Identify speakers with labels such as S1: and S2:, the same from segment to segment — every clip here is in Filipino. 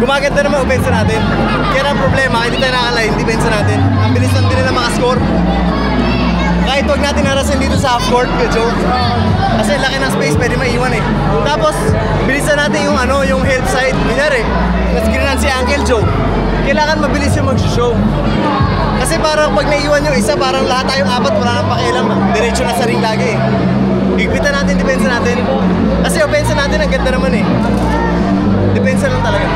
S1: Gumaganda naman offense natin. Kaya ang problema, hindi tayo nakalain, defense natin. Ang bilis lang din nila makascore. Kahit huwag natin harasin dito sa half court, Joe. Kasi laki ng space, pwede maiwan eh. Tapos, bilisan natin yung yung help side. Kunyari, naskrinan si Uncle Joe. Kailangan mabilis yung mag-show. Kasi parang pag naiwan yung isa, parang lahat tayong apat, wala nang pakialam. Diretso na sa ring lagi eh. Higpitan natin, defense natin. Kasi offense natin, ang ganda naman eh. Depensa lang talaga.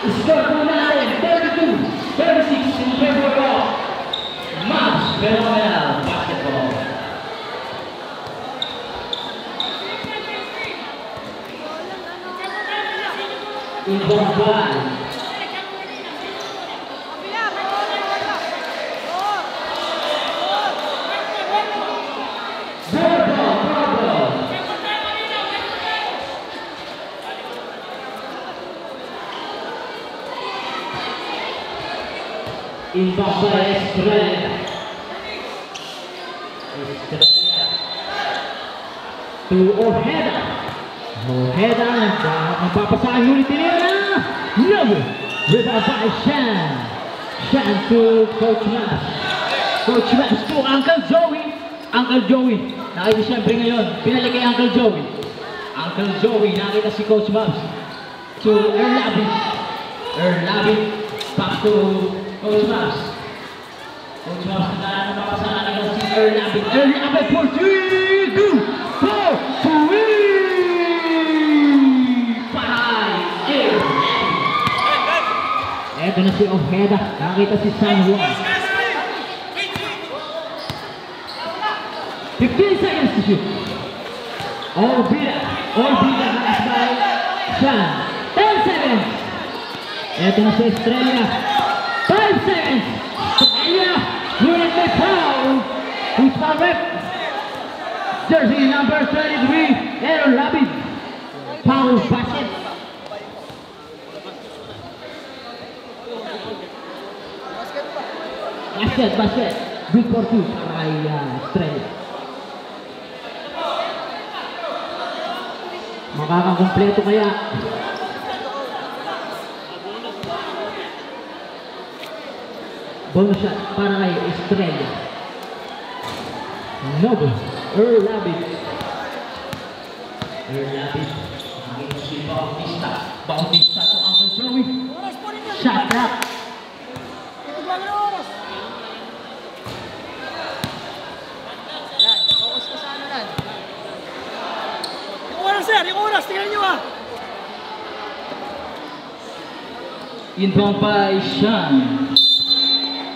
S2: Score po natin, 32-36 in favor of Mavs Phenomenal Basketball. Inbound ball. Inbound by Estrella. To Ojeda. Ojeda nagpapasahin ulit nila. No! Rebound by Shan. Shan to Coach Mas. Coach Mas to Uncle Joey. Uncle Joey. Nakita siyempre ngayon. Pinalik kay Uncle Joey. Uncle Joey. Nakita si Coach Mas. To Erlabit. Erlabit. Back to Coach Mas. Coach Mas na napapasahan na si Erlabit. Erlabit for 3, 2, 4, 3! Paray! Eto na si Ojeda. Nakita si San Juan. 15 seconds to shoot. Orbida. Orbida hands by Shan. 10 seconds. Eto na si Estrella. 5 seconds. Estrella. Unit may foul. Who's foul rep? Jersey number 33. Erlabit. Foul basket. Basket. Good for 2 para Estrella. Makakakompleto kaya. Bonus shot para kay Estrella. Noble. Erlabit. Nakita si Bautista. Bautista to Uncle Joey. Shot clock.
S1: Tingnan nyo ah!
S2: Inbound by Shan.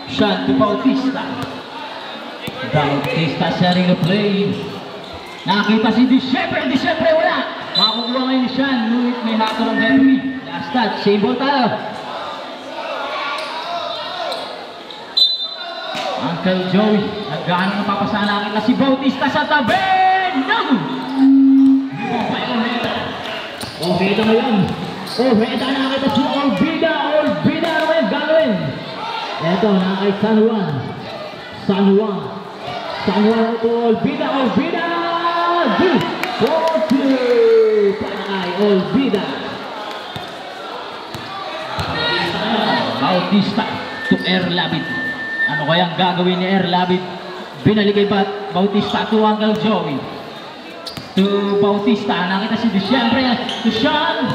S2: Shan to Bautista. Bautista sharing the play. Nakita si Diciembre. Diciembre wala. Makakukuha ngayon ni Shan. Ngunit may hato ng referee. Last touch. Same ball tayo. Uncle Joey. Naggaan ng papasahan. Nakita si Bautista sa tabi. No! Ojeda ngayon. Ojeda nakita si Orbida. Orbida ano ngayon gagawin? Eto nakay San Juan. San Juan to Orbida. Orbida! Good! 4-2 para kay Orbida. Bautista to Erlabit. Ano kayang gagawin ni Erlabit? Binalik kay Bautista to Uncle Joey. To Bautista, nakita si Diciembre. To Shan.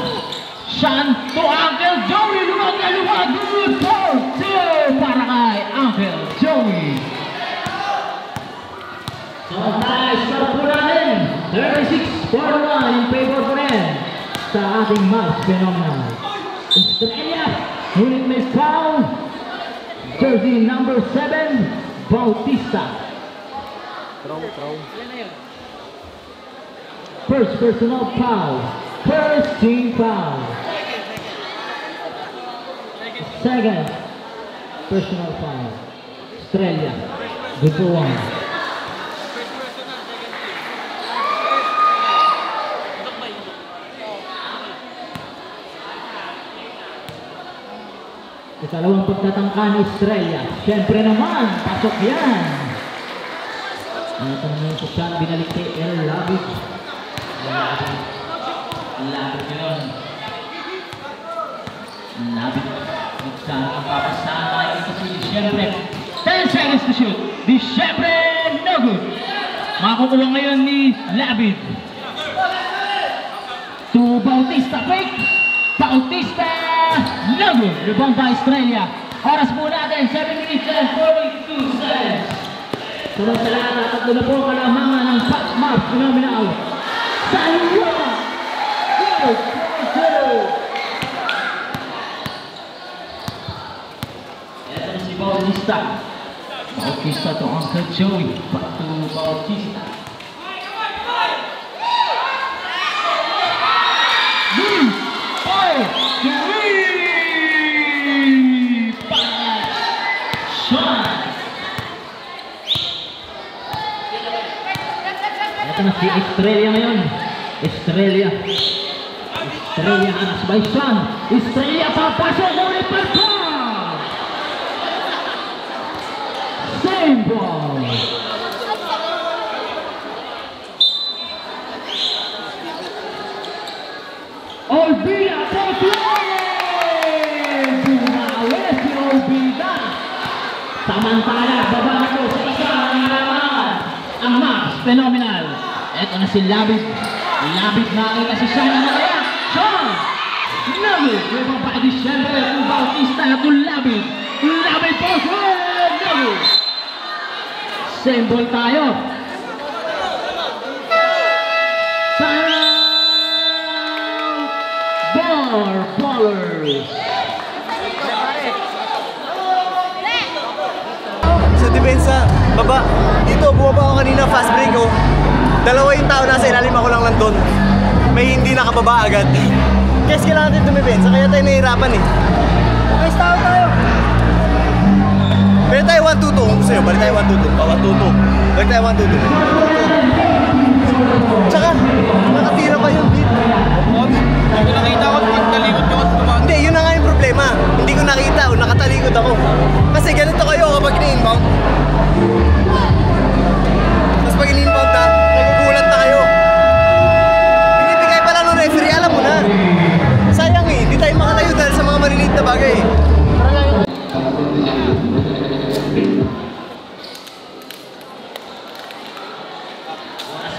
S2: Shan to Uncle Joey. Lumag. Good for 2 para kay Uncle Joey. So tayo, start po natin. 36-41 in favor po rin sa ating Mavs Phenomenal. Estrella, ngunit may foul. Jersey number 7, Bautista. First personal foul. First team foul. Second personal foul. Estrella, good for one. Ikalawang pagtatangka ni Estrella. Siyempre naman, pasok yan. Ito naman yung shot, binalik kay El Labit. Labit yun. Labit. Sana ang papasahan tayo ito si Siyempre. 10 seconds to shoot. Di Siyempre, no good. Makukuha ngayon ni Labit. To Bautista, fake. Bautista, no good. Rebound by Estrella. Oras po natin, 7 minutes and 42 seconds. Sunod sa lahat, tatlo na po kalamangan ng Fast Mark Phenomenal. Salwa! Ito na si Bautista. Bautista to Uncle Joey. Back to Bautista. Ito na si Estrella ngayon. Estrella anas by Sean. Estrella papasok ulit pa ito. Same ball. Olvida bumawi si Olvida. Samantala baba na po sa isa ng laman ang Max Phenomenal. Ito na si Labit. Labit nakita si Sean na kaya. Sean! Labit! May mabadi siyempre kung Bautista to Labit. Labit po! Labit! Same ball tayo. Bar Ballers.
S1: Sa depensa, baba. Dito, bumaba ako kanina, fast break ko. Dalawa yung tao nasa ilalim, ako lang nandun. May hindi nakababa agad. Guys, kailangan natin dumipensa, kaya tayo nahihirapan eh. Okay, tao tayo. Balik tayo 1-2-2 kung gusto nyo. Balik tayo 1-2-2. 1-2-2. Balik tayo 1-2-2. Tsaka, nakatira pa yung beat.
S3: Hindi ko nakita ko at pagtalikod ko at tumakas.
S1: Hindi, yun na nga yung problema. Hindi ko nakita o nakatalikod ako. Kasi ganito kayo kapag ini-inbound. Tapos pag ini-inbound na, nagugulat na kayo. Binibigay pa lang ng referee, alam mo na. Sayang eh, hindi tayo makalayo dahil sa mga maliliit na bagay eh.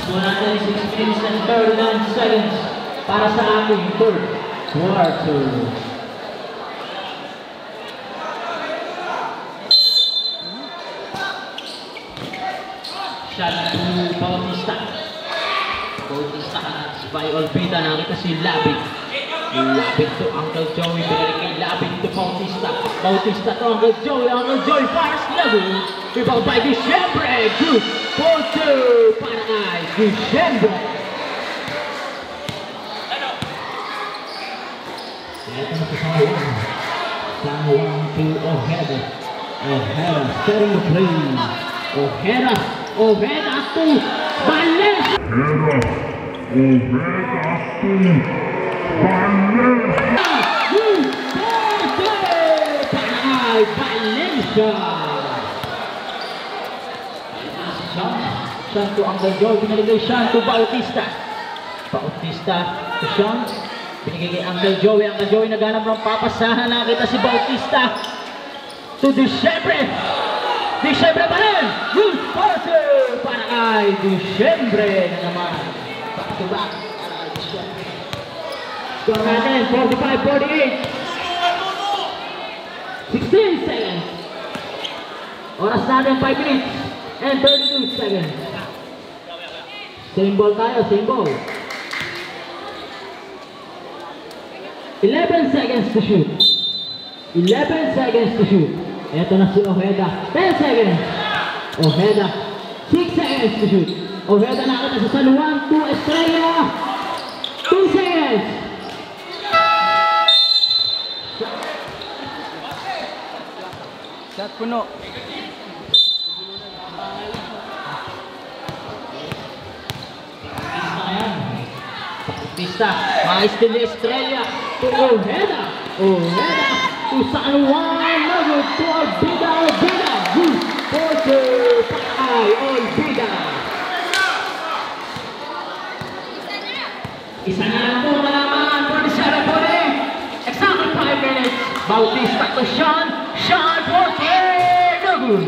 S2: Oras 6 minutes and 39 seconds para sa ating third quarter. Shot to Bautista. Bautista by Olvida. Nakita si Labit. Labit to Uncle Joey. Binalik kay Labit to Bautista. Bautista to Uncle Joey. Uncle Joey para sa Labit. Rebound by Diciembre. Good for two para kay Diciembre. Ito na sa San Juan to Ojeda. Ojeda setting the play. Ojeda to Valencia. Valencia. Sean to Uncle Joey. Binigay Sean to Bautista. Bautista to Sean. Binigay kay Uncle Joey. Uncle Joey naghanap ng papasahan. Nakita si Bautista. To Diciembre. Diciembre pa rin. Good passer para kay Diciembre na naman. Back to back para kay Diciembre. Score natin 45-48. 16 seconds. Oras natin 5 minutes and 32 seconds. Same ball tayo, same ball. 11 seconds to shoot. 11 seconds to shoot. Ito na si Ojeda. 10 seconds. Ojeda. 6 seconds to shoot. Ojeda nakita sa San Juan. 2 Estrella. 2 seconds.
S3: Shot puno.
S2: Pista, mais de Estrella to Ojeda. Ojeda to San Juan. Lago to Olbida. Olbida. Good. 4-5. Olbida. Isa na lang po malaman. 47-40. Exactly 5 minutes. Bautista to Sean. Sean 40. No good.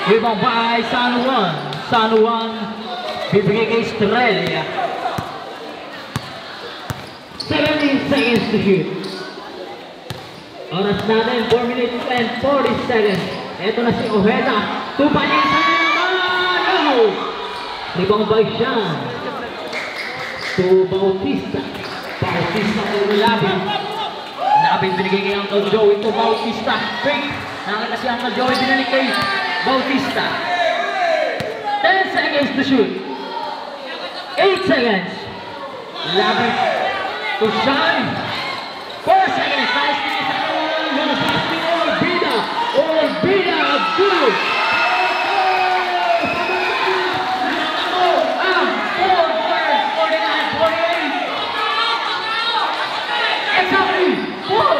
S2: Rebound by San Juan. San Juan. Bibigay kay Estrella. 17 seconds to shoot. Oras natin, 4 minutes and 40 seconds. Ito na si Ojeda. Tupanisan na naman! No! Rebound by Sean. To Bautista. Bautista to Labin. Labin binigay kay Uncle Joey to Bautista. Fake. Nakita si Uncle Joey binalik kay Bautista. 10 seconds to shoot. 8 seconds. Labin. To Sean. 4 seconds. Nice to get the pass to Olbida. Olbida. Good. 49-48. Exactly. 4.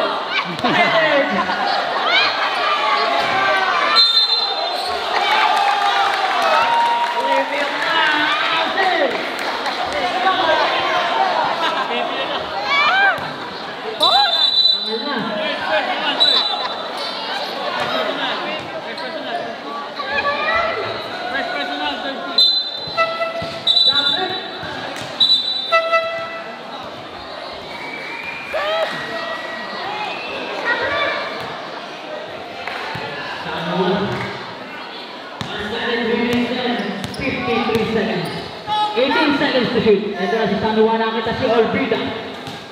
S2: To shoot. Ito na si San Juan, nakita si Olbida.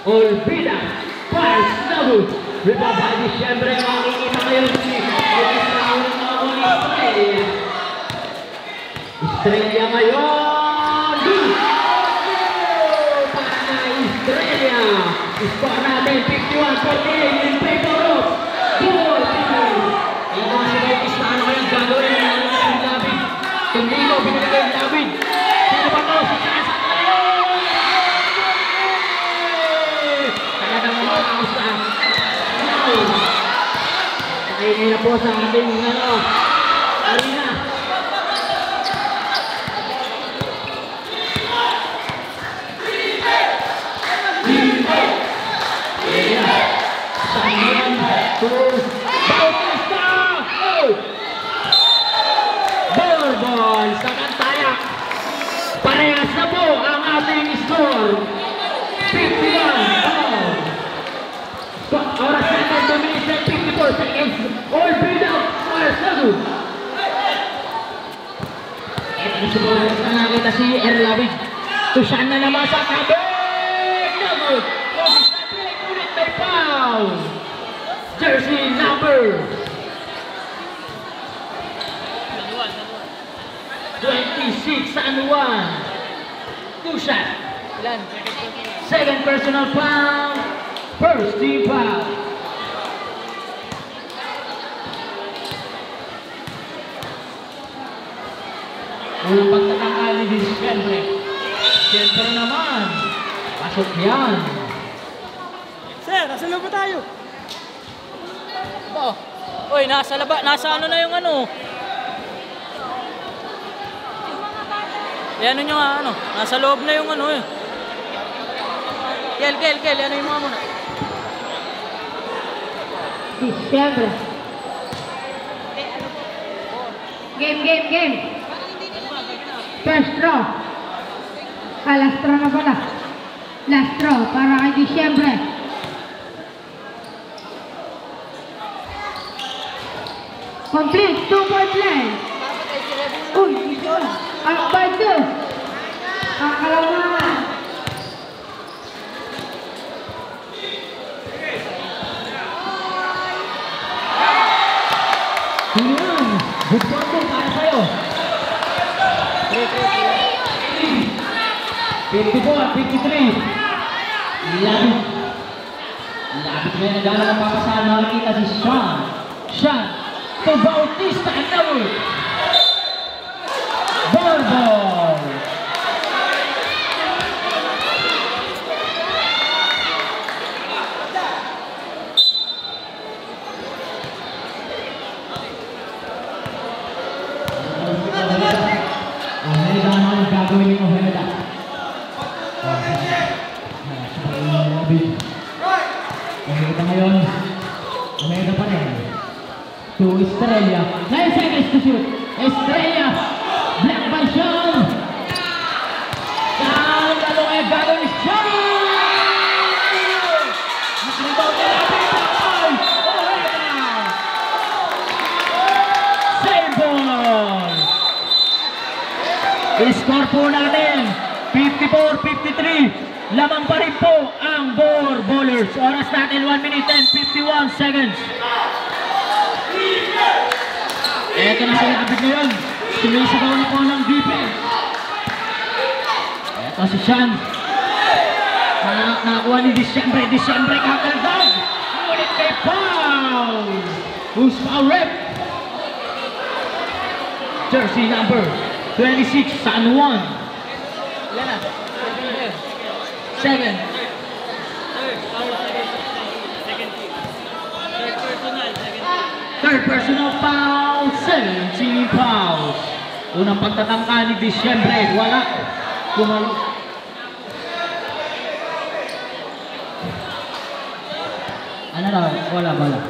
S2: Olbida. Fires. No good. Rebound by di siyempre makikita ngayon si Estrella ngayon. Good. Para na Estrella. Score natin 51-48 in favor of Goal. Ito na si Bautista. Ano kayang gagawin? Ano kayang Labid? Hindi ko binigay ang Labid. Sino ba ito? Si Chasa. Kainin na po sa ating arena. Bautista! Ball sa kantayak. Parehas na po ang ating score. 51. Oras natin 2 minutes and 54 seconds. Olbida. Fires na good. Ito na siguro na nakita si Erlawig. Tusan na naman sa tabi. No good. Ulit may foul. Jersey number 26 San Juan. Tusan. Second personal foul. First team foul. Unang pagtatangkali din siyempre. Siyempre naman. Pasok yan.
S3: Sir, nasa loob tayo. Oh. Uy, nasa ano na yung ano. Yan nyo nga ano. Nasa loob na yung ano eh. Kel, ano yung mga muna?
S4: Siyempre. Game. First draw. Last draw na pala. Last draw para kay Disyembre. Complete, 2-point play. Uy, ang by 2. Ang kalamangan.
S2: Good score po para sa'yo. 54-53. Labit. Labit na yan. Nagana ng papasahan. Nakikita si Sean. Sean to Bautista and Nawood. Ball. Gagawin ni Ojeda. Ojeda ngayon. Ojeda pa rin. To Estrella. 9 seconds to shoot. Estrella. Black by Sean. Down. Lalo kaya gagawin ni Sean. Nakalibaw niya natin. Ojeda. Save ball. I-score po natin 54-53. Lamang pa rin po ang ballers. Oras natin 1 minute and 51 seconds. Eto na sila kapit ngayon. Sumisigaw na po ng defense. Eto si Sean. Nakakuha ni Disyembre kakaldag. Ngunit kay foul. Who's foul rep? Jersey number 26, San Juan. Second. Third personal foul, 17 fouls. Unang pagtatangka ni Disyembre, wala. Kumalo. Ano raw? Wala.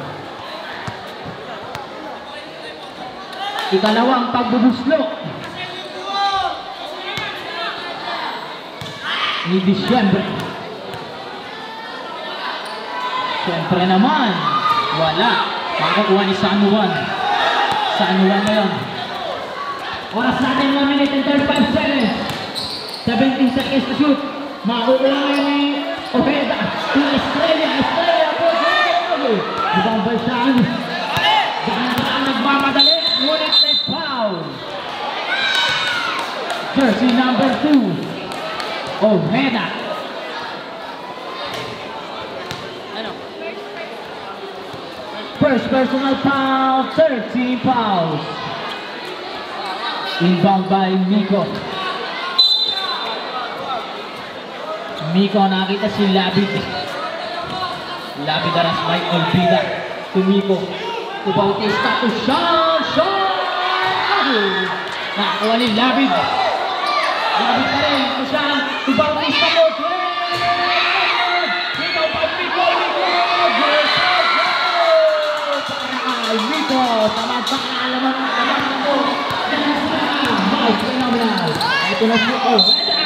S2: Ikalawang pagbubuslo ni Disyembre. Siyempre naman, wala. Makakuha ni San Juan. San Juan ngayon. Oras natin 1 minute and 35 seconds. 17 seconds to shoot. Makakuha ngayon ni Ojeda. To Estrella po. Ibang balsaan. Daan nagmamadali. Ngunit may foul. Jersey number 2. Ojeda. First personal foul, 13 fouls. Inbound by Miko. Miko, nakita si Labid. Labid aras by Olvida. To Miko. To Bautista. To Sean. Nakakuha ni Labid. Labid pa rin. To Sean. To Bautista po. Ikaw pa Miko. Miko, tamang-pangalaman mo. Mouse, phenomenal. Ito na si Ojeda.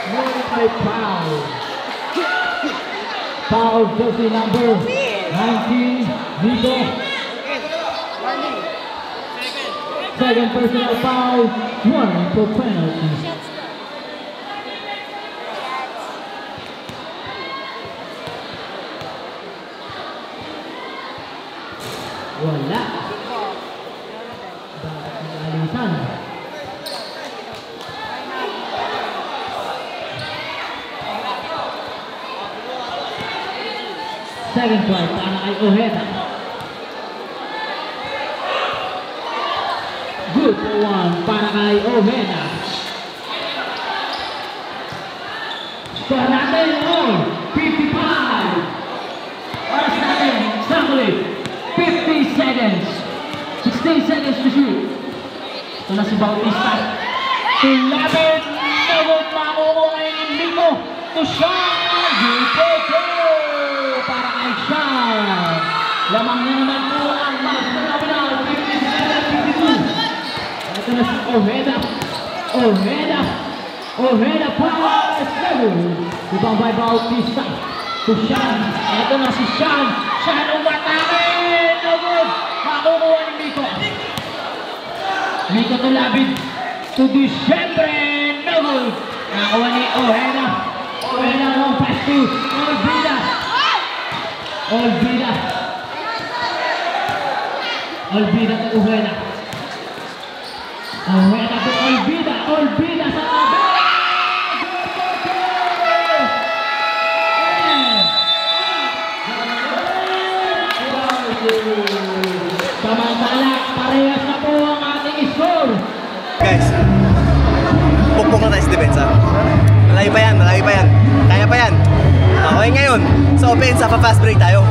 S2: Ngunit may foul. Foul jersey number 19, Miko. Second personal foul, 1 for penalties. Wala. Bakit nag-alisan? Second try para kay Ojeda. Good one para kay Ojeda. Score natin 55. Oras natin, Samuel. 50 seconds. 16 seconds to shoot. Ito na si Bautista. To Labid. Nagod makukuha yung Miko. To Sean. Dito. Para kay Sean. Lamang niya naman po ang mas phenomenal. 57-52. Ito na si Ojeda. Ojeda pass. Ibang by Bautista. To Sean. Ito na si Sean. Sean umatake. Makukuha ni Miko. Miko to Labid. To Disyembre. No good. Nakuha ni Ojeda. Ojeda long pass to Olvida. Olvida to Ojeda. Ojeda to Olvida. Olvida sa tabi. Samantala, parehas na po ang ating score.
S1: Guys, pukpok na tayo sa depensa. Malayo pa yan, malayo pa yan. Kaya pa yan. Okay, ngayon, sa offense, pa-fast break tayo.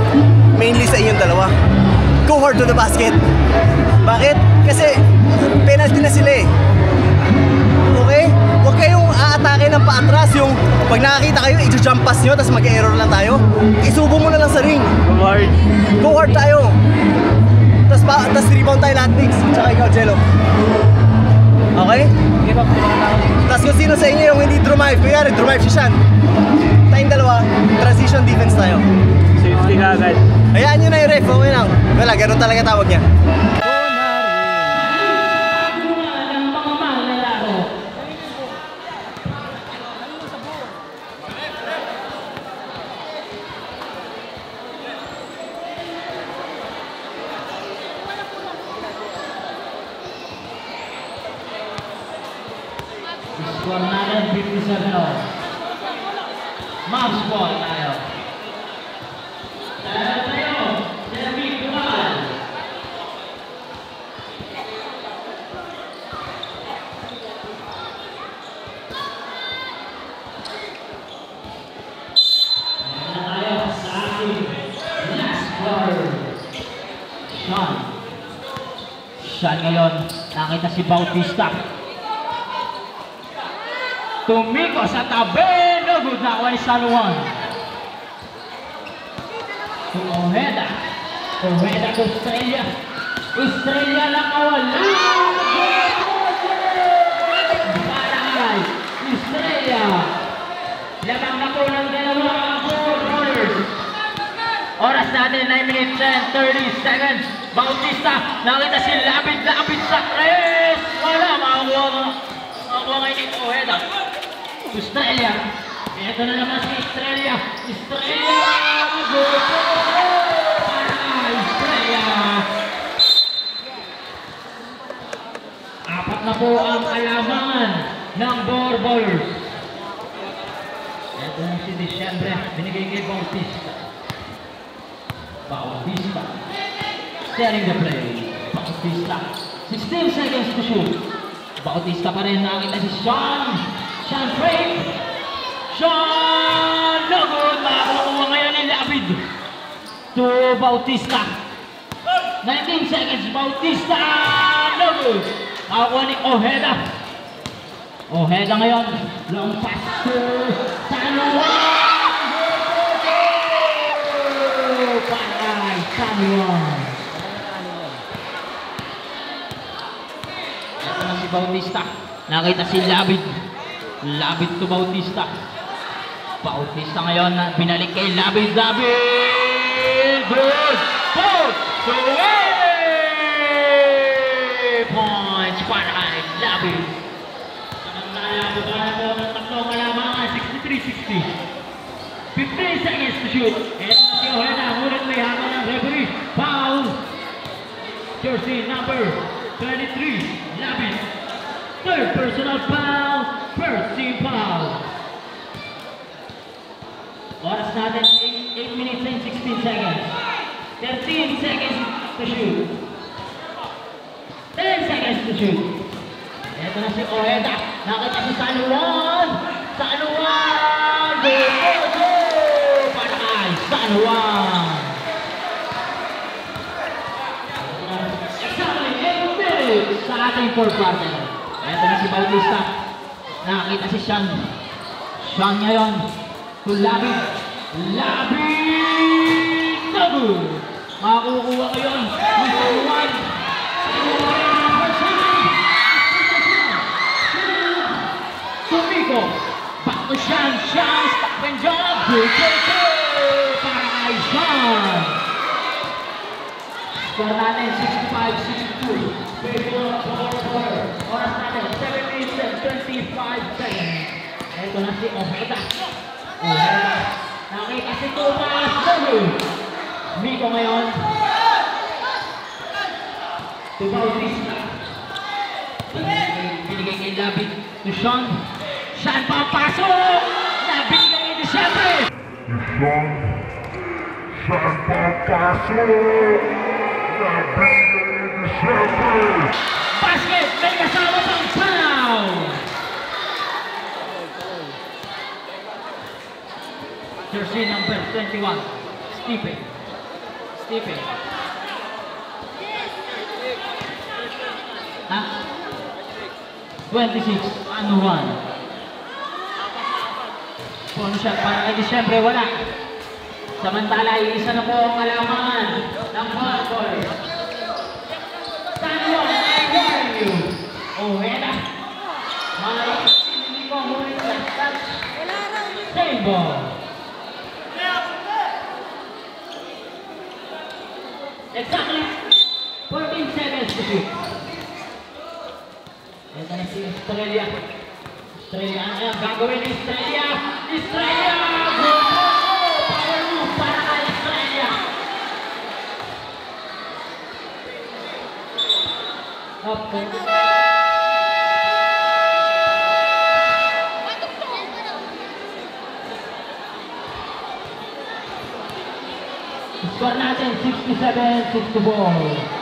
S1: Mainly sa inyong dalawa. Go hard to the basket. Bakit? Kasi penalty na sila eh. Okay? Huwag kayong aatake ng paatras. Yung pag nakakita kayo, i-jump pass nyo, tapos mag-error lang tayo. Isubo mo na lang sa ring.
S3: Go hard.
S1: Go hard tayo. Tapos rebound tayo lahat, Nix. Tsaka ikaw, Jello. Okay?
S3: Give up.
S1: Tapos kung sino sa inyo yung hindi drive, kunyari drive si Sean. Tayong dalawa, transition defense tayo.
S3: Safety ka agad.
S1: Hayaan nyo na yung ref, okay lang. Wala, ganun talaga tawag niya.
S2: Score natin 57 all. Match ball tayo. Tayo. Jeremy Kumal. Tayo sa ating last score. Sean ngayon. Nakita si Bautista. Tumiko sa tabi, no good na ni San Juan. To Ojeda. Ojeda to Estrella. Estrella lang awala. Barangay. Estrella. Lamang na po ng dalawa ang Warriors. Oras natin 9 minutes and 30 seconds. Bautista, nakita si Lapid sa tres. Wala, makakuha ngayon ito Ojeda. Estrella. Ito na naman si Estrella. Estrella! Para Estrella! Apat na po ang alamangan ng Ballers. Ito na si Disyembre. Binigay kay Bautista. Bautista. Setting the play. Bautista. 16 seconds to shoot. Bautista pa rin. Nakita si Sean Frank! Sean! No good! Makakuha ngayon ni Lapid to Bautista. 19 seconds. Bautista! No good! Makakuha ni Ojeda. Ojeda ngayon. Long pass to San Juan! Panay San Juan. Ito na si Bautista. Nakita si Lapid. Lapid to Bautista. Bautista ngayon na binalik kay Lapid. Lapid! Good! Good! So points para kay Lapid. Samantala po ng tatlong alamangan. 63-60. 15 seconds to shoot. Ito na si Ojeda. Ngunit may hama ng referee. Foul! Jersey number 23. Lapid. Third personal foul. First team foul. Oras natin 8 minutes and 16 seconds. 13 seconds to shoot. 10 seconds to shoot. Ito na si Ojeda. Nakita si San Juan. San Juan! Go, go, go! Para kay San Juan. Exactly 8 minutes sa ating fourth quarter. Ito na si Bautista. Nakakita si Sean. Sean ngayon. To Lapid. Lapid! No good! Makakukuha ngayon. Mr. Juan. Tumiko. Back to Sean. Sean. Stop and jump. Good, good, good! Para kay Sean. Score natin 65-62. Oras natin 7 minutes and 25 seconds. Ito na si Ojeda. Ojeda. Nakita si Tomas. Miko ngayon. to Bautista. Binigay kay Labit to Sean. Sean papasok! Nabigay ni siyempre!
S5: Sean papasok! Nabigay ni siyempre!
S2: Basket! May kasama pang foul! Jersey number 21, Stephen. Ha? 26 and 1. Puno siya para kay siyempre wala. Samantala, isa na po ang alaman ng Falcon. San Juan, I warn you. Ojeda. Malaki hindi ko huli sa touch. Same ball. Exactly 14 seconds to shoot. Ito na si Australia. Ano yan? Gagawin ni Australia! Power move para kay Australia! Up to score natin 67-64.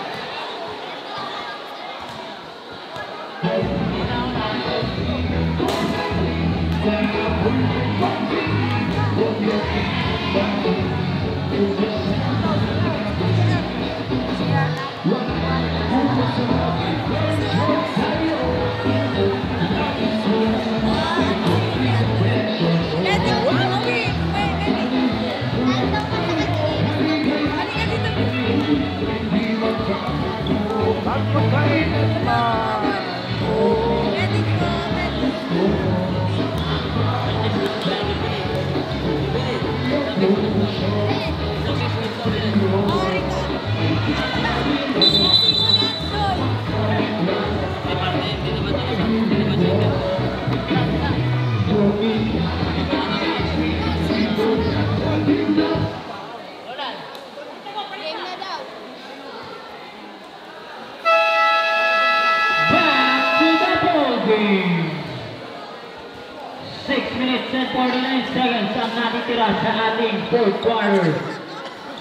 S2: Sa ating fourth quarter,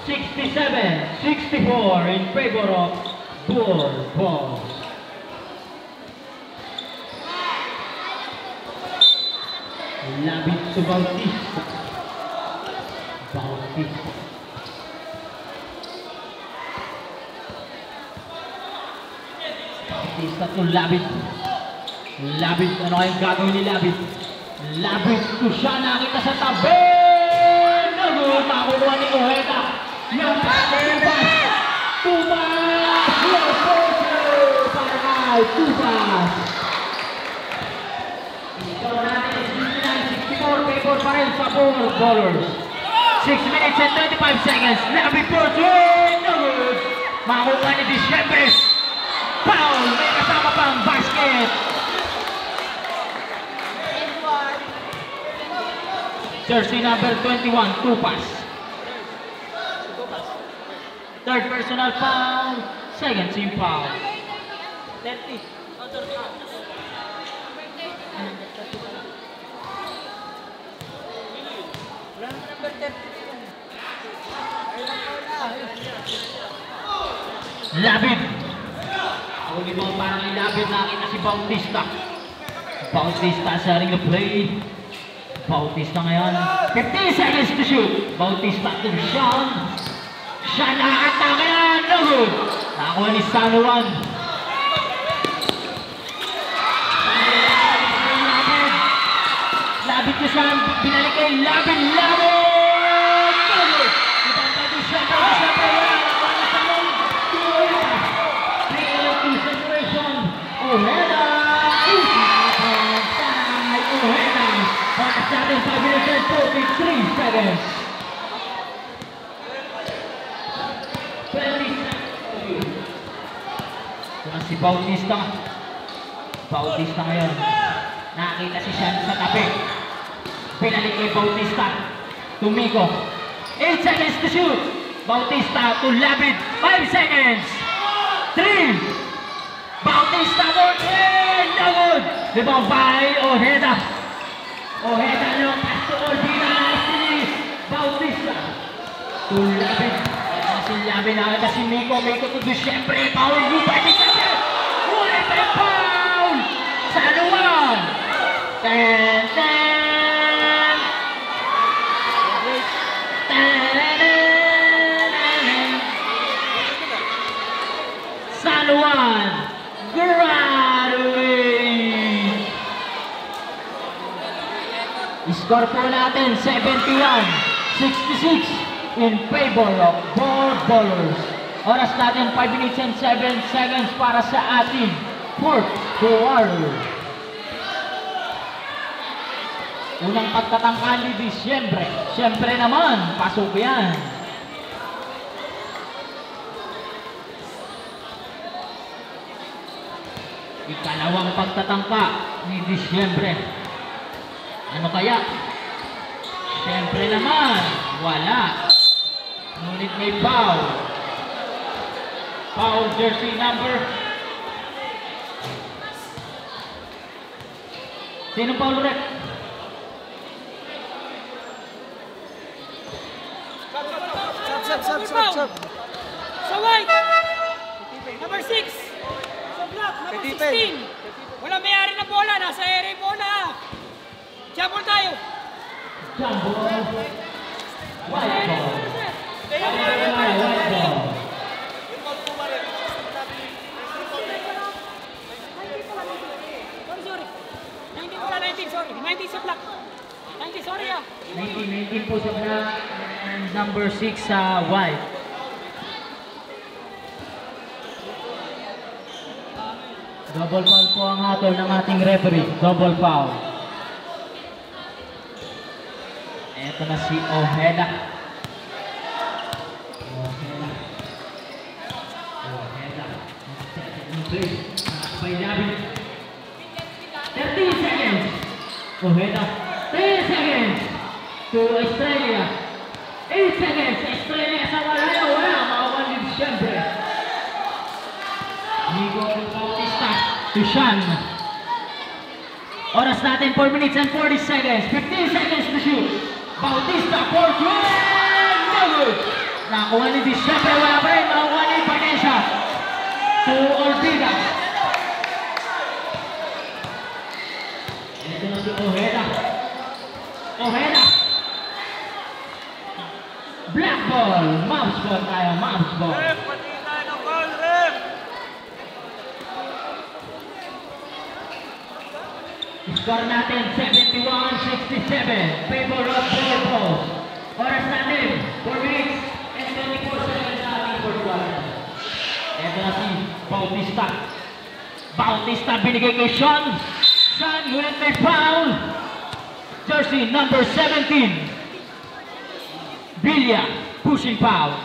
S2: 67-64 in favor of Bulls. Labit to Bautista. Bautista to Labit. Ano kayong gagawin ni Labit? Labit to siya, nakita sa tabi! Nakakuha ni Ojeda. Yung Tubas! Low poster! Para kay Tubas. Ikaw natin is 69-64. Favor pa rin sa Ballers. 6 minutes and 25 seconds. Labit for twin! Makakuha ni Diciembre. Foul! May kasama pang basket. Jersey number 21, Tupas. Third personal foul, second team foul. 30. Labid. Huli mo parang Labid, nakita si Bautista. Bautista sa ring of play. Bautista ngayon, 15 seconds to shoot. Bautista to Sean. Sean nakakatake na, no good. Nakakuha ni San Juan. Labit ko Sean, binalik kay Labit. No good. Ibang to Siyempre, wala. Nakakuha ni San Juan. 3-2 separation. Ojeda. Ojeda. Pass natin 5 minutes and 43 seconds. 20 seconds. Ito si Bautista. Bautista ngayon. Nakakita si Sean sa tabi. Pinalik kay Bautista. Tumiko. 8 seconds to shoot. Bautista to Labid. 5 seconds. 3. Bautista for 3. No good. Rebound by Ojeda. Ojeda yung pass to Orbina. Bautista. Tulabin. Silabin na agad si Miko. Miko to do siyempre. Foul. Lupa. Ulit ang foul. Sa luwag. 10-10. San Juan graduate. Score po natin 71-66 in favor of Ballers. Oras natin 5 minutes and 7 seconds para sa ating fourth quarter. Unang pagtatangkan ni Disyembre. Siyempre naman, pasok yan. Ikalawang pagtatangka ni Disyembre. Ano kaya? Siyempre naman, wala. Ngunit may foul. Foul jersey number. Sinong foul ulit?
S3: Sub. Sa white. Number 6. Sa black. Number 16. Wala may-ari na bola. Nasa area bola. Jump ball tayo.
S2: Jump ball. White ball. White ball.
S3: Sorry. 19 pala, 19. Sorry. 19 sa black. 19, sorry ah.
S2: 19 po sa black and number 6 sa white. Double foul po ang hatol ng ating referee. Double foul. Ito na si Ojeda. Ojeda. By Labi. 30 seconds. Ojeda. 10 seconds to Estrella. 8 seconds. Estrella sa wala. Makawalit siyempre. Nico Bautista to Sean. Oras natin 4 minutes and 40 seconds. 15 seconds to shoot. Bautista for 2. No good. Nakakuha ni Di siyempre. Wala pa rin. Makakuha ni Panesha to Orbida. Ito na si Ojeda. Ojeda. Black ball. Mouse ball tayo. Mouse ball. Score natin 71-67. Favor of Purples. Oras natin 4 minutes and 24 seconds sa ating fourth quarter. Ito na si Bautista. Bautista binigay kay Sean. Sean, ngunit may foul. Jersey number 17. Villa, pushing foul.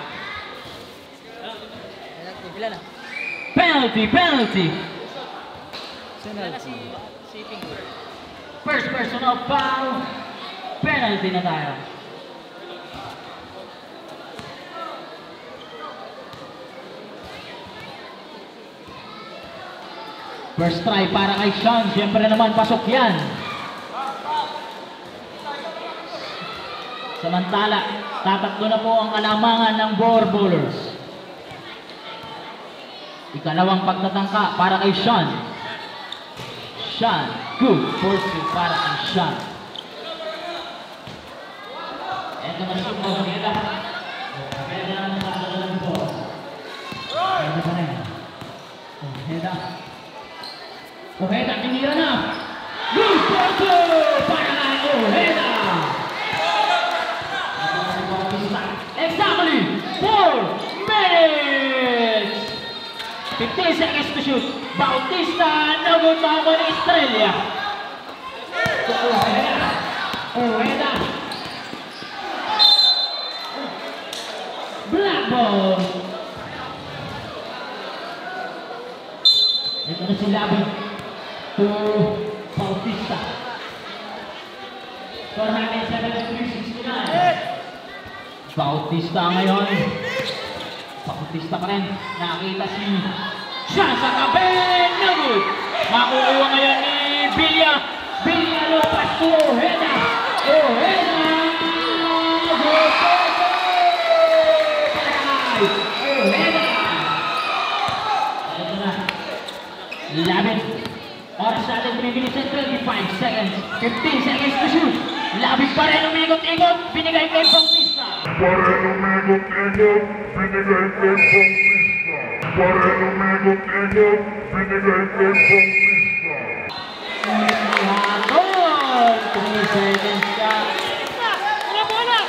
S2: Penalty. First personal foul. Penalty na tayo. First try para kay Sean. Siyempre naman pasok yan. Samantala, tatakbo na po ang kalamangan ng Ballers. Ikalawang pagtatangka para kay Sean. Sean, good. First two para kay Sean. Ito na si Ojeda. Ojeda na nakakala ng ball. Ojeda pa rin. Ojeda, tinira na. Good photo para kay Ojeda. Exactly 4 minutes. 15 seconds to shoot. Bautista, nagod makakuha ni Estrella. Ojeda. Black ball. Ito na si Labi to Bautista. Score natin 73-69. Bautista ngayon. Bautista pa rin. Nakita si Sean sa tabi. No good. Makukuha ngayon ni Bilya. Bilya lupas to Ojeda. Ojeda. Ojeda. Ito na. 11. Oras natin 3 minutes and 25 seconds. 15 seconds to shoot. Labig pa rin umikot-ikot. Binigay kay Bautista.
S5: Para umikot-ikot, binigay kay Bautista. Para umikot-ikot, binigay kay Bautista.
S2: Hatol! 3 seconds ka.
S3: Bola, bola!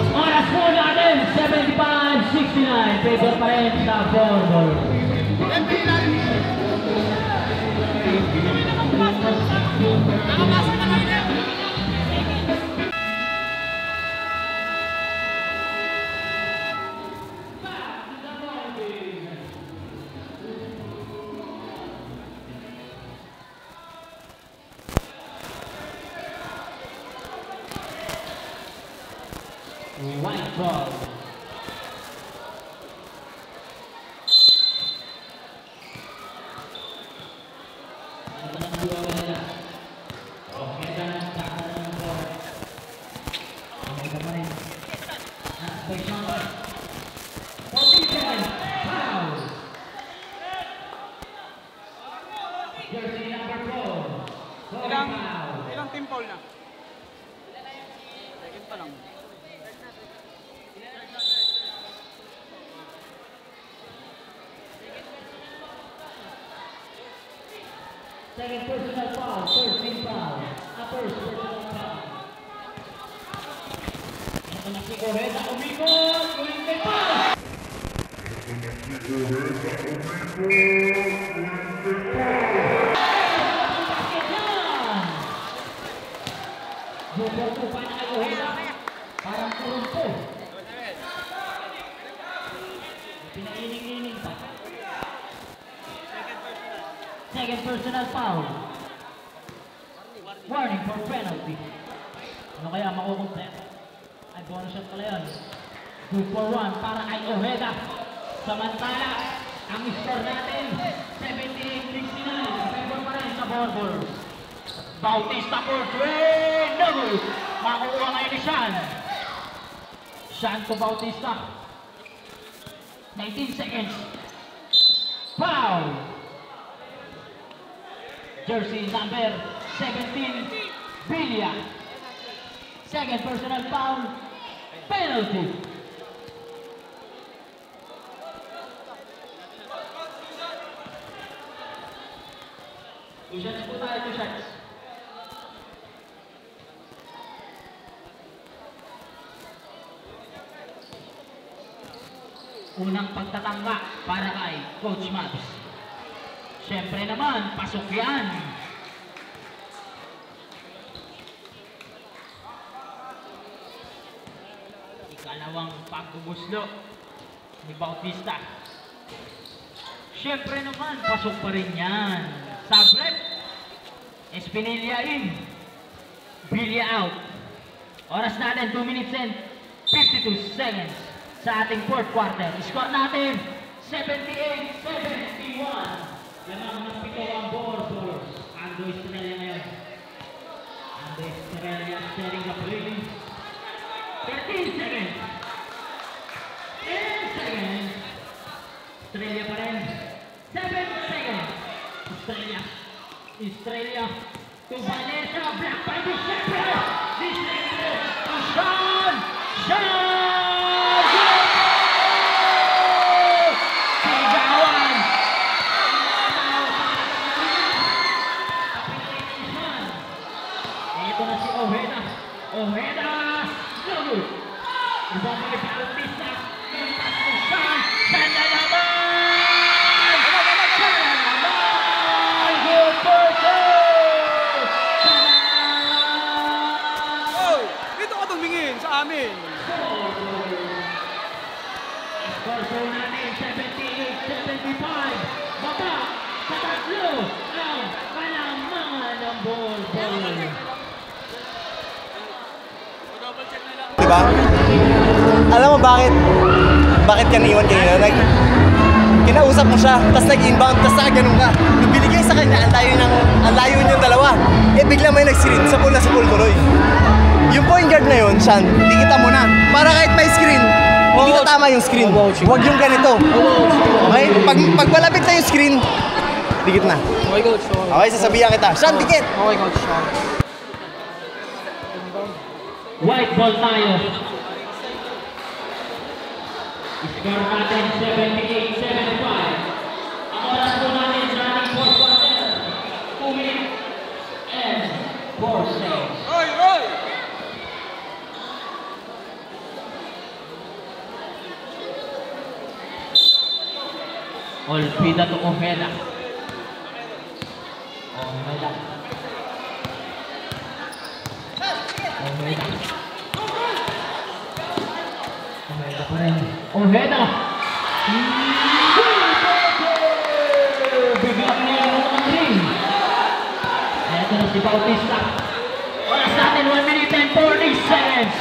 S2: Oras po natin, 75-69. Favor pa rin sa forward.
S3: Nakapasa na kayo na!
S2: White ball.
S3: Ilang team foul na? Second pa lang.
S2: Second personal foul, first team foul. First personal foul. Ito na si Ojeda, umikot! Ulit pa! Bukod po pa na kay Ojeda. Parang kurong po. Pinaining-ining pa. Second personal foul. Warning for penalty. Ano kaya makukumpleto? Ay, bonus shot pala yun. 2 for 1 para kay Ojeda. Samantala, ang score natin, 78-69. Favor pa rin sa Borbors. Bautista for 3. No good. Makukuha ngayon ni Sean. Sean to Bautista. 19 seconds. Foul. Jersey number 17, Bilya. Second personal foul, penalty. Two shots po tayo, 2 shots. Unang pagtatangga para kay Coach Mabs. Siyempre naman, pasok yan. Ikalawang pagbubuslo ni Bautista. Siyempre naman, pasok pa rin yan. Sabrep, Espinilla in, Bilya out. Oras natin, 2 minutes and 52 seconds sa ating fourth quarter. Score natin, 78-71. Lamang ng pito ang Borbors. Ando Estrella ngayon. Ando Estrella setting the play. 13 seconds. 10 seconds. Estrella pa rin. 7 seconds. Estrella. To Vanessa. Black by December. December. To Sean. Sigawan. Ito na si Ojeda. Ojeda. No good. Ibang mga Bautista. Yung pass to Sean. Sean na naman. Sean na naman. Good person. Sean na naman.
S3: Oh! Dito ka tumingin! Sa sa amin.
S2: Score po natin 78-75. Baba sa tatlo ang kalamangan ng ball.
S1: Diba? Alam mo bakit? Bakit ka naiwan kanina? Kinausap mo siya, tapos nag-inbound, tapos nakaganon ka. Nung binigay sa kanya, ang layo niyong dalawa. Eh bigla may nag-screen, sa pool tuloy. Yung point guard na yun, Sean, dikita mo na. Para kahit may screen, hindi na tama yung screen. Huwag yung ganito. Okay? Pag malapit na yung screen, dikit na.
S3: Okay, coach.
S1: Okay, sasabihan kita. Sean, dikit!
S3: Okay, coach.
S2: White ball tayo. Score natin 78-75. Ang oras po natin running 4 quarter. 2 minutes and 4 seconds.
S3: Roy, Roy!
S2: Olvida to Ojeda. Ojeda. Ojeda pa rin. Ojeda! Biglang niya ang ring. Ito na si Bautista. Oras natin 1 minute and 40 seconds.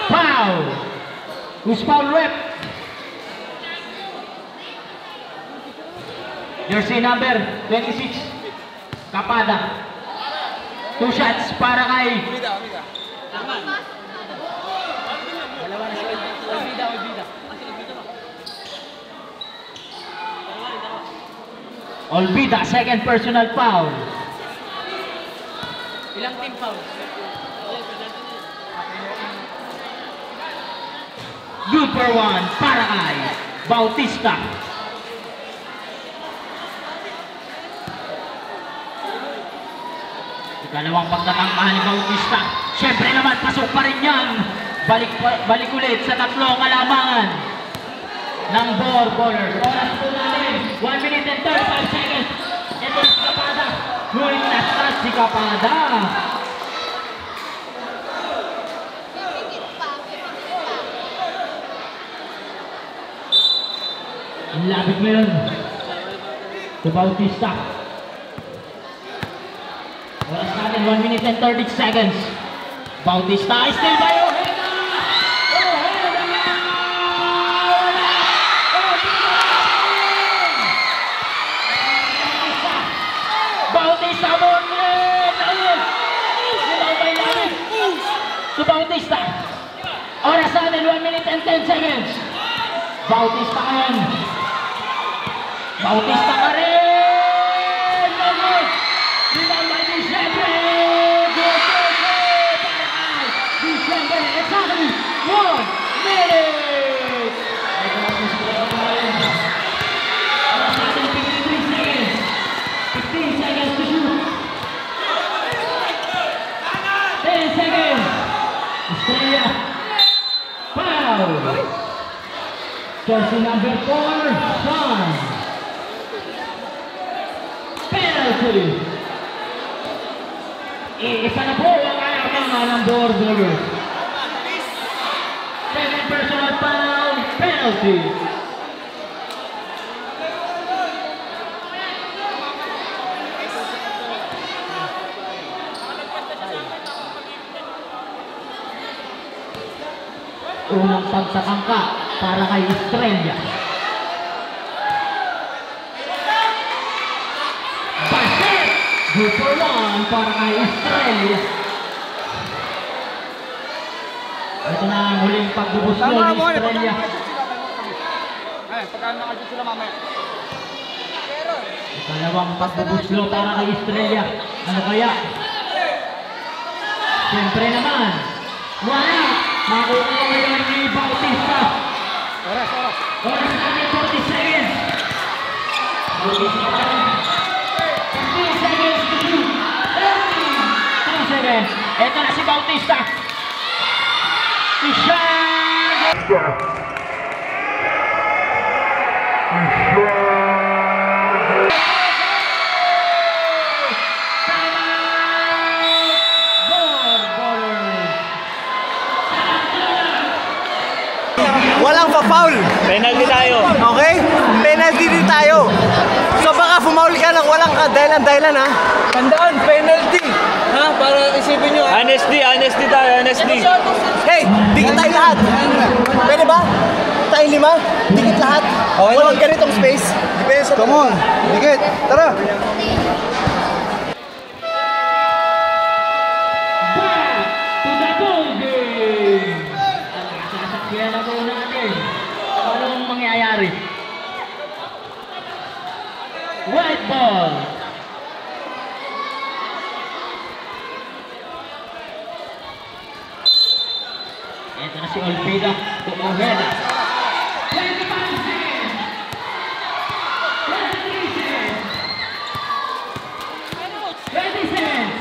S2: Foul! Who's foul rep? Jersey number 26. Kapada. 2 shots para kay Olvida, second personal foul.
S3: Ilang team foul?
S2: Good for 1 para kay Bautista. Ikalawang pagtatangkahan ni Bautista. Siyempre naman, pasok pa rin yan. Balik ulit sa tatlong kalamangan ng ballers. Oras po natin, 1 minute and 35 seconds. Ito si Kapada. Ngunit nasa si Kapada. Labit mo yun. Si Bautista. Oras natin, 1 minute and 30 seconds. Bautista is still by Ojeda! Bautista mo rin! To Bautista. Oras natin, 1 minute and 10 seconds. Bautista ngayon. Bautista ka rin! Jersey number 4, Sean. Penalty. Isa na po ang kalamangan ng ballers. 7 personal foul, penalty. Unang pagtatangka para kay Estrella. Basket! Good for 1 para kay Estrella. Ito na ang huling pagbubuslo ni Estrella.
S3: Pagkaan nakadyo sila mamaya.
S2: Dalawang pagbubuslo para kay Estrella. Ano kaya? Siyempre naman, wala! Makukuha ngayon ni Bautista. Oras natin 40 seconds. 15 seconds to shoot. 10 seconds. Ito na si Bautista. Si Sean.
S1: walang pa-foul.
S6: Penalty tayo.
S1: Okay? Penalty din tayo. So baka fumaul ka lang, walang dahilan ha. Tandaan, penalty. Ha? Para isipin nyo.
S6: Honesty tayo, honesty.
S1: Hey, dikit tayo lahat. Pwede ba? Tayo 5, dikit lahat. Walang ganitong space. Come on, dikit. Tara.
S2: Kaya na po natin. Anong mangyayari? White ball. Ito na si Olvida. Ojeda. 25 seconds. 23 seconds. 20 seconds.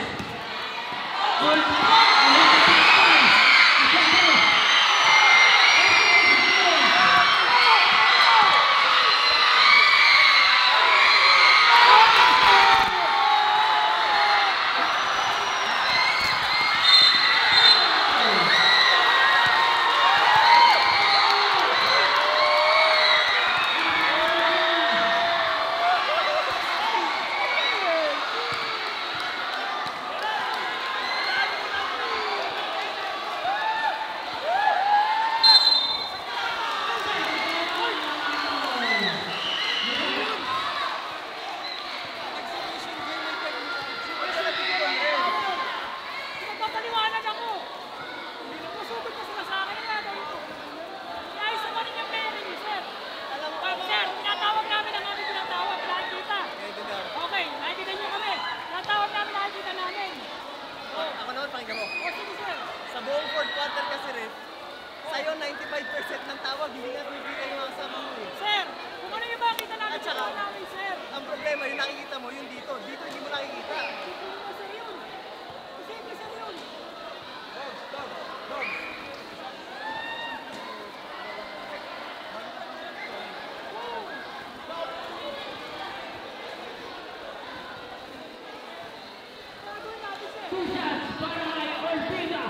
S1: Sa buong fourth quarter kasi rin, sa'yo 95% ng tawag, hindi nga bibigyan yung mga kasama mo eh.
S3: Sir, kung ano yung makita namin
S1: At saka,
S3: sa namin, sir.
S1: ang problema, yung nakikita mo, yung dito. Dito hindi mo nakikita.
S3: Sir yun. Posible, sir yun.
S2: Two shots para kay Olvida.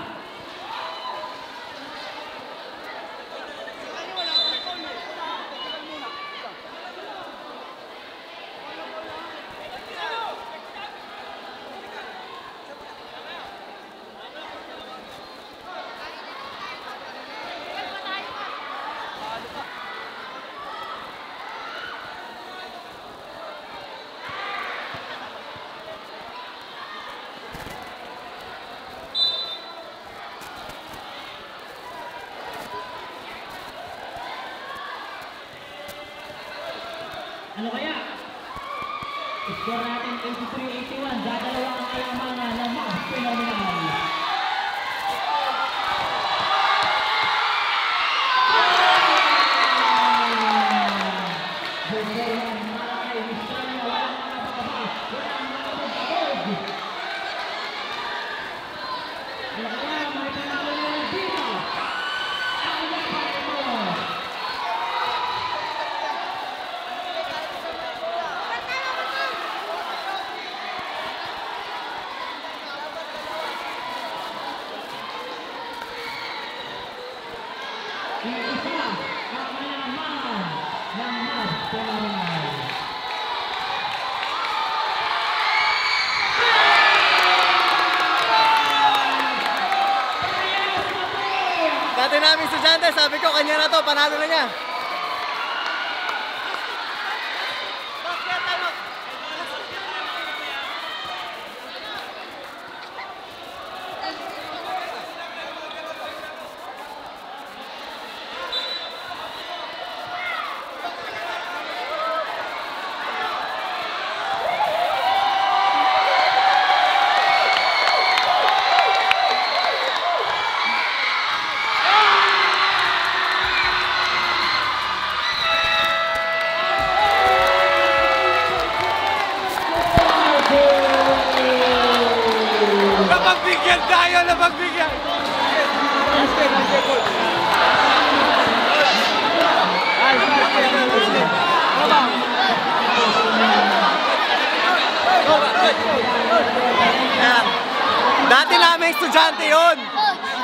S2: Ano kaya? Score natin 83-81. Dadalawa ang kalamangan ng Mas Phenomenal. Ano kaya? May panalo dito. Ang lapay mo. Isa ang kalamangan ng Mas Phenomenal.
S1: Dati namin estudyante, sabi ko, kanya na to, panalo na niya. Napagbigyan tayo, napagbigyan! Dati namin estudyante yun.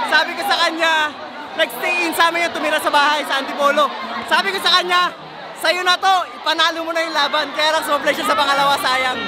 S1: Sabi ko sa kanya, nag-stay in sa amin yung tumira sa bahay sa Antipolo. Sabi ko sa kanya, sa'yo na to, ipanalo mo na yung laban. Kaya lang sumplay siya sa pangalawa, sayang.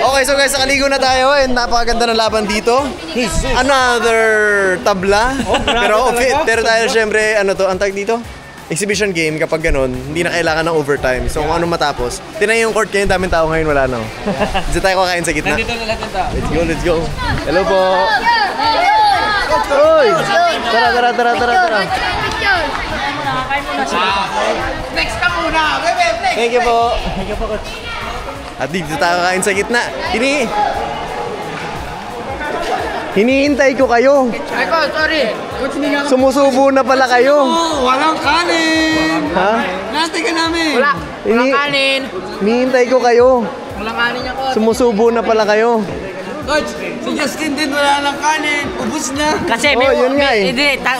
S1: Okay, so guys, nakaligo na tayo and napakaganda ng laban dito. Another tabla. Pero tayo syempre, ano to, ang tag dito? Exhibition game kapag ganun, hindi na kailangan ng overtime. So kung ano matapos, tinan yung court ngayon, daming tao ngayon, wala na. Dito tayo kakain sa gitna.
S6: Nandito na lahat ng tao.
S1: Let's go. Hello po. Uy! Tara.
S3: Next ka muna! Bebe!
S1: Thank you po. Coach. At dito tayo kakain sa gitna. Hinihintay ko kayo.
S3: Ay ko, sorry!
S1: Sumusubo na pala kayo.
S3: Walang kanin!
S1: Ha?
S3: Nantay ka namin!
S1: Walang
S3: kanin!
S1: Hinihintay ko kayo.
S3: Walang kanin niya, Coach!
S1: Sumusubo na pala kayo.
S3: Coach, si Justin din wala ng kanin! Ubus na!
S7: Kasi
S1: yun nga eh.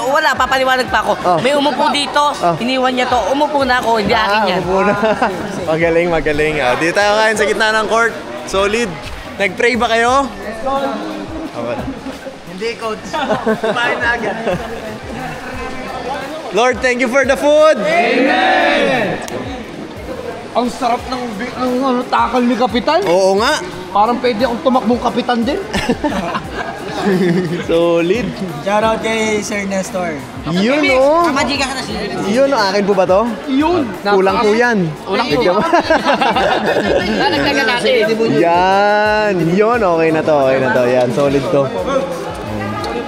S7: wala, papaliwanag pa ako.
S1: Oh.
S7: May umupo dito, iniwan niya to. Umupo na ako, hindi akin yan.
S1: Umupo na. Magaling. Dito tayo kain sa gitna ng court. Solid. Nag-pray ba kayo?
S3: Hindi, Coach. Kumain na agad.
S1: Lord, thank you for the food.
S3: Ang sarap ng takal ni Kapitan.
S1: Oo nga.
S3: Parang pwede akong tumakbong Kapitan din.
S1: Solid.
S3: Shoutout kay Sir Nestor.
S1: Yun o.
S7: Kamadiga ka na siya.
S1: Yun o. Akin po ba to?
S3: Yun!
S1: Kulang po yan.
S7: Nagdagan natin.
S1: Yan. Yun. Okay na to. Yan. Solid to.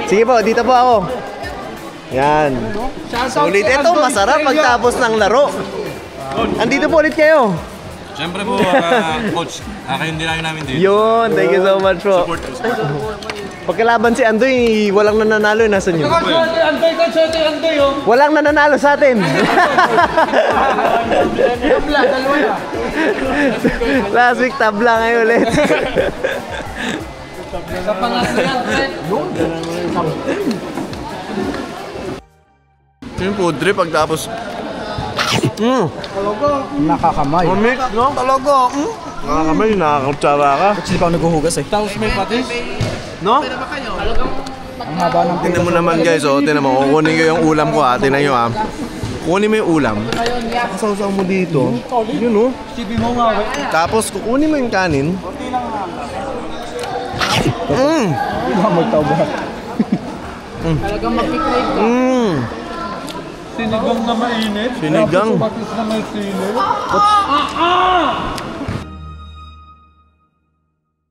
S1: Sige po. Dito po ako. Yan. Solid. Ito. Masarap pagtapos ng laro. Andito po ulit kayo.
S8: Siyempre po, Coach, kakayon din namin dito.
S1: Yun. Thank you so much po. Pagkalaban si Andoy, walang nananalo. Nasaan yun?
S3: Andoy, oh.
S1: Walang nananalo sa atin.
S3: Dalawa na.
S1: Last week, tabla ngayon ulit.
S3: Sa pangatlo yan, Fred.
S1: Yung food trip pagtapos.
S3: Nakakamay.
S1: Mamik, no? Talaga. Nakakamay, nakakakutsara ka.
S3: Actually pa ako naghuhugas eh. Tapos may patis.
S1: No?
S3: Ang haba ng
S1: Tingnan mo naman guys, oh. Tingnan mo. Kukunin ko yung ulam ko ha. Tingnan nyo ha. Kukunin mo yung ulam. Kasaw-saw mo dito. Yun oh.
S3: Sibi mo nga, we.
S1: Tapos kukunin mo yung kanin.
S3: Magtawag. Talagang mag-picnic ka. Sinigang na mainit.
S1: Sinigang.
S3: Patis na may sili.